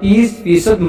30%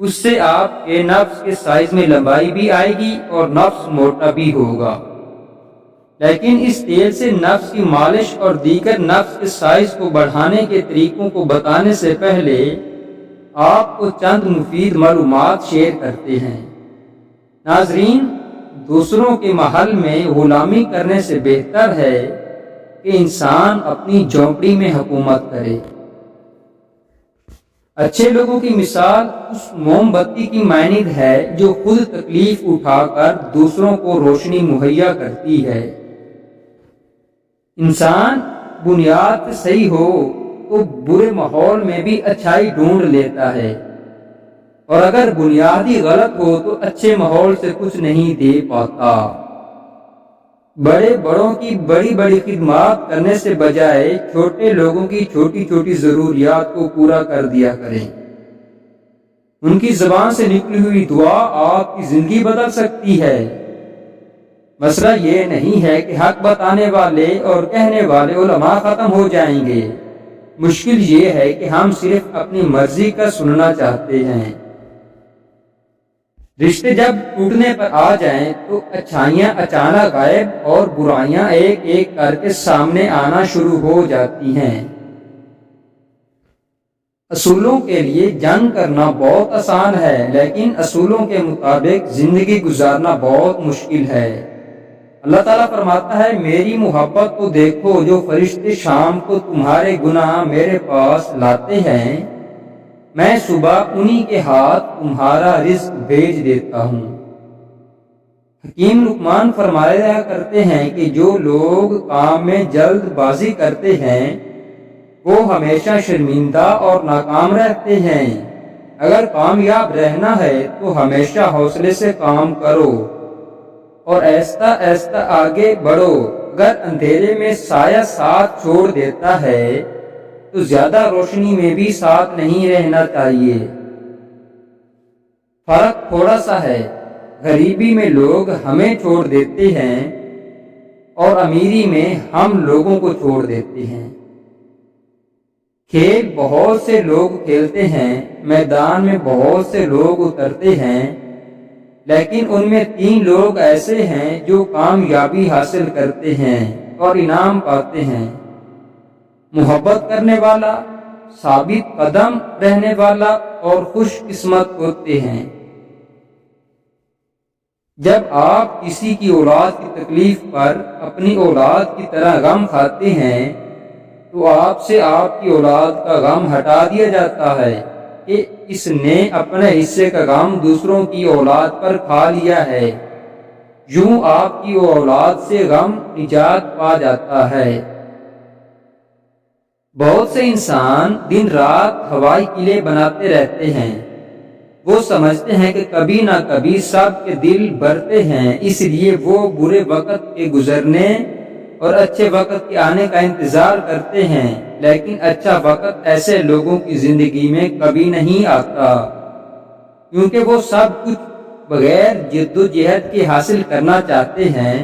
اس سے آپ کے نفس کے سائز میں لمبائی بھی آئے گی اور نفس موٹا بھی ہوگا۔ لیکن اس تیل سے نفس کی مالش اور دیگر نفس کے سائز کو بڑھانے کے طریقوں کو بتانے سے پہلے آپ کو چند مفید معلومات شیئر کرتے ہیں۔ ناظرین، دوسروں کے محل میں غلامی کرنے سے بہتر ہے کہ انسان اپنی جھونپڑی میں حکومت کرے۔ اچھے لوگوں کی مثال اس موم بتی کی مانند ہے جو خود تکلیف اٹھا کر دوسروں کو روشنی مہیا کرتی ہے۔ انسان بنیاد سے صحیح ہو تو برے ماحول میں بھی اچھائی ڈھونڈ لیتا ہے، اور اگر بنیادی غلط ہو تو اچھے ماحول سے کچھ نہیں دے پاتا۔ بڑے بڑوں کی بڑی بڑی خدمات کرنے سے بجائے چھوٹے لوگوں کی چھوٹی چھوٹی ضروریات کو پورا کر دیا کریں۔ ان کی زبان سے نکلی ہوئی دعا آپ کی زندگی بدل سکتی ہے۔ مسئلہ یہ نہیں ہے کہ حق بتانے والے اور کہنے والے علماء ختم ہو جائیں گے، مشکل یہ ہے کہ ہم صرف اپنی مرضی کا سننا چاہتے ہیں۔ رشتے جب ٹوٹنے پر آ جائیں تو اچھائیاں اچانک غائب اور برائیاں ایک ایک کر کے سامنے آنا شروع ہو جاتی ہیں۔ اصولوں کے لیے جنگ کرنا بہت آسان ہے، لیکن اصولوں کے مطابق زندگی گزارنا بہت مشکل ہے۔ اللہ تعالیٰ فرماتا ہے، میری محبت کو دیکھو، جو فرشتے شام کو تمہارے گناہ میرے پاس لاتے ہیں، میں صبح انہی کے ہاتھ تمہارا رزق بھیج دیتا ہوں۔ حکیم لقمان فرمایا کرتے ہیں کہ جو لوگ کام میں جلد بازی کرتے ہیں وہ ہمیشہ شرمندہ اور ناکام رہتے ہیں۔ اگر کامیاب رہنا ہے تو ہمیشہ حوصلے سے کام کرو اور آہستہ آہستہ آگے بڑھو۔ اگر اندھیرے میں سایہ ساتھ چھوڑ دیتا ہے تو زیادہ روشنی میں بھی ساتھ نہیں رہنا چاہیے۔ فرق تھوڑا سا ہے، غریبی میں لوگ ہمیں چھوڑ دیتے ہیں اور امیری میں ہم لوگوں کو چھوڑ دیتے ہیں۔ کھیل بہت سے لوگ کھیلتے ہیں، میدان میں بہت سے لوگ اترتے ہیں، لیکن ان میں 3 لوگ ایسے ہیں جو کامیابی حاصل کرتے ہیں اور انعام پاتے ہیں: محبت کرنے والا، ثابت قدم رہنے والا اور خوش قسمت ہوتے ہیں۔ جب آپ کسی کی اولاد کی تکلیف پر اپنی اولاد کی طرح غم کھاتے ہیں تو آپ سے آپ کی اولاد کا غم ہٹا دیا جاتا ہے کہ اس نے اپنے حصے کا غم دوسروں کی اولاد پر کھا لیا ہے۔ یوں آپ کی اولاد سے غم نجات پا جاتا ہے۔ بہت سے انسان دن رات ہوائی قلعے بناتے رہتے ہیں۔ وہ سمجھتے ہیں کہ کبھی نہ کبھی سب کے دل بھرتے ہیں، اس لیے وہ برے وقت کے گزرنے اور اچھے وقت کے آنے کا انتظار کرتے ہیں، لیکن اچھا وقت ایسے لوگوں کی زندگی میں کبھی نہیں آتا، کیونکہ وہ سب کچھ بغیر جد و جہد کے حاصل کرنا چاہتے ہیں۔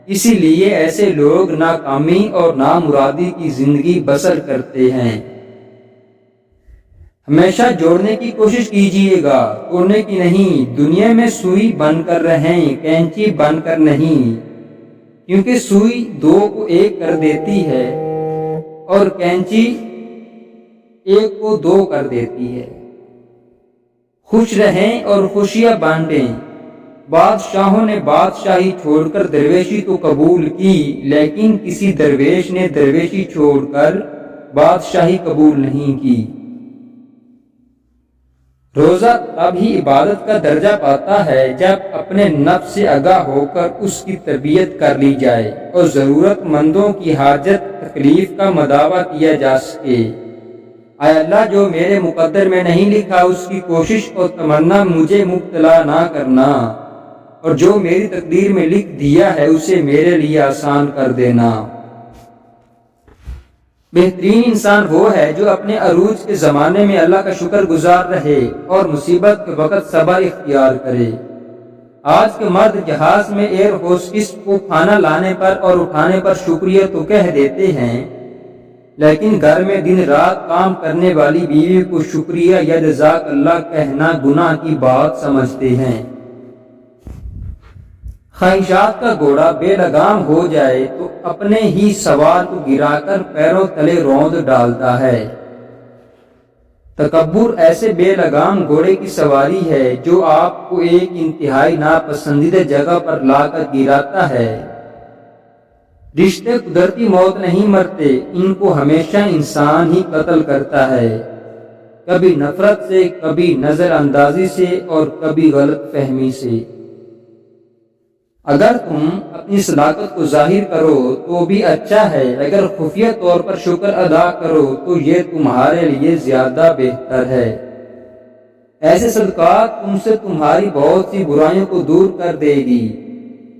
اسی لیے ایسے لوگ ناکامی اور نامرادی کی زندگی بسر کرتے ہیں۔ ہمیشہ جوڑنے کی کوشش کیجیے گا، توڑنے کی نہیں۔ دنیا میں سوئی بن کر رہیں، کینچی بن کر نہیں، کیونکہ سوئی 2 کو 1 کر دیتی ہے اور کینچی 1 کو 2 کر دیتی ہے۔ خوش رہیں اور خوشیاں بانٹیں۔ بادشاہوں نے بادشاہی چھوڑ کر درویشی تو قبول کی، لیکن کسی درویش نے درویشی چھوڑ کر بادشاہی قبول نہیں کی۔ روزہ تب ہی عبادت کا درجہ پاتا ہے جب اپنے نفس سے آگاہ ہو کر اس کی تربیت کر لی جائے اور ضرورت مندوں کی حاجت تکلیف کا مداوع کیا جا سکے۔ اے اللہ، جو میرے مقدر میں نہیں لکھا اس کی کوشش اور تمنا مجھے مبتلا نہ کرنا، اور جو میری تقدیر میں لکھ دیا ہے اسے میرے لیے آسان کر دینا۔ بہترین انسان وہ ہے جو اپنے عروج کے زمانے میں اللہ کا شکر گزار رہے اور مصیبت کے وقت صبر اختیار کرے۔ آج کے مرد جہاز میں ایئر ہوسٹس کو کھانا لانے پر اور اٹھانے پر شکریہ تو کہہ دیتے ہیں، لیکن گھر میں دن رات کام کرنے والی بیوی کو شکریہ یا جزاک اللہ کہنا گناہ کی بات سمجھتے ہیں۔ خواہشات کا گھوڑا بے لگام ہو جائے تو اپنے ہی سوار کو گرا کر پیروں تلے روند ڈالتا ہے۔ تکبر ایسے بے لگام گھوڑے کی سواری ہے جو آپ کو ایک انتہائی ناپسندیدہ جگہ پر لا کر گراتا ہے۔ رشتے قدرتی موت نہیں مرتے، ان کو ہمیشہ انسان ہی قتل کرتا ہے، کبھی نفرت سے، کبھی نظر اندازی سے اور کبھی غلط فہمی سے۔ اگر تم اپنی صداقت کو ظاہر کرو تو بھی اچھا ہے، اگر خفیہ طور پر شکر ادا کرو تو یہ تمہارے لیے زیادہ بہتر ہے۔ ایسے صدقات تم سے تمہاری بہت سی برائیوں کو دور کر دے گی،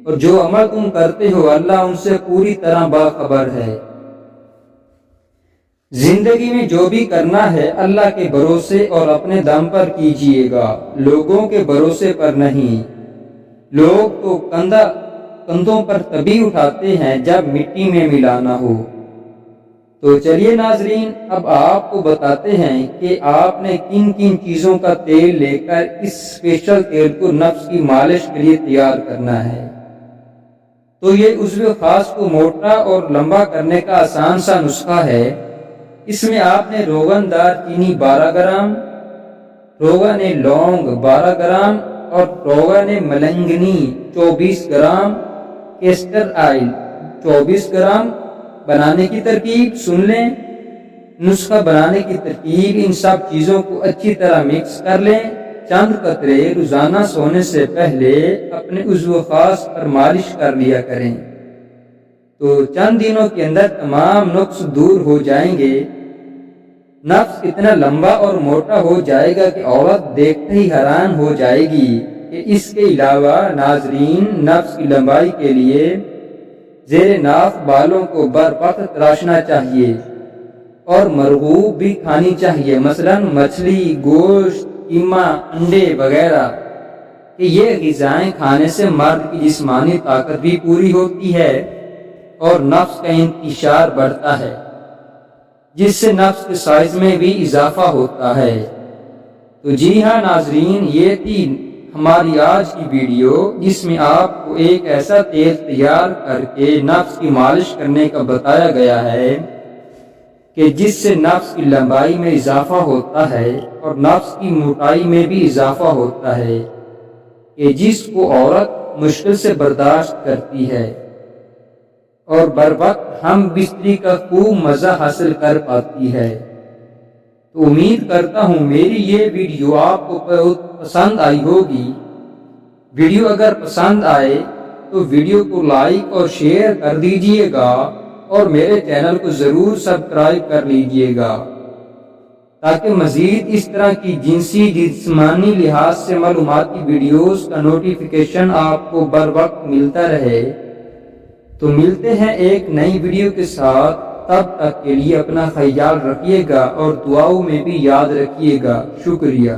اور جو عمل تم کرتے ہو اللہ ان سے پوری طرح باخبر ہے۔ زندگی میں جو بھی کرنا ہے اللہ کے بھروسے اور اپنے دم پر کیجیے گا، لوگوں کے بھروسے پر نہیں۔ لوگ تو کندھوں پر تبھی اٹھاتے ہیں جب مٹی میں ملانا ہو۔ تو چلیے ناظرین، اب آپ کو بتاتے ہیں کہ آپ نے کن کن چیزوں کا تیل لے کر اس اسپیشل تیل کو نفس کی مالش کے لیے تیار کرنا ہے۔ تو یہ عضو خاص کو موٹا اور لمبا کرنے کا آسان سا نسخہ ہے۔ اس میں آپ نے روغن دار چینی 12 گرام، روغن لونگ 12 گرام اور روغن ملنگنی 24 گرام، کیسٹر آئل 24 گرام۔ بنانے کی ترکیب سن لیں۔ نسخہ بنانے کی ترکیب: ان سب چیزوں کو اچھی طرح مکس کر لیں۔ چند قطرے روزانہ سونے سے پہلے اپنے عضو خاص پر مالش کر لیا کریں، تو چند دنوں کے اندر تمام نقص دور ہو جائیں گے۔ نفس اتنا لمبا اور موٹا ہو جائے گا کہ عورت دیکھتے ہی حیران ہو جائے گی کہ اس کے علاوہ ناظرین نفس کی لمبائی کے لیے زیر ناف بالوں کو بر وقت تراشنا چاہیے اور مرغوب بھی کھانی چاہیے، مثلا مچھلی، گوشت، قیمہ، انڈے وغیرہ، کہ یہ غذائیں کھانے سے مرد کی جسمانی طاقت بھی پوری ہوتی ہے اور نفس کا انتشار بڑھتا ہے، جس سے نفس کے سائز میں بھی اضافہ ہوتا ہے۔ تو جی ہاں ناظرین، یہ تھی ہماری آج کی ویڈیو، جس میں آپ کو ایک ایسا تیل تیار کر کے نفس کی مالش کرنے کا بتایا گیا ہے کہ جس سے نفس کی لمبائی میں اضافہ ہوتا ہے اور نفس کی موٹائی میں بھی اضافہ ہوتا ہے، کہ جس کو عورت مشکل سے برداشت کرتی ہے اور بر وقت ہم بستری کا خوب مزہ حاصل کر پاتی ہے۔ تو امید کرتا ہوں میری یہ ویڈیو آپ کو بہت پسند آئی ہوگی۔ ویڈیو اگر پسند آئے تو ویڈیو کو لائک اور شیئر کر دیجئے گا اور میرے چینل کو ضرور سبسکرائب کر لیجئے گا، تاکہ مزید اس طرح کی جسمانی لحاظ سے معلوماتی ویڈیوز کا نوٹیفیکیشن آپ کو بر وقت ملتا رہے۔ تو ملتے ہیں ایک نئی ویڈیو کے ساتھ، تب تک کے لیے اپنا خیال رکھیے گا اور دعاؤں میں بھی یاد رکھیے گا۔ شکریہ۔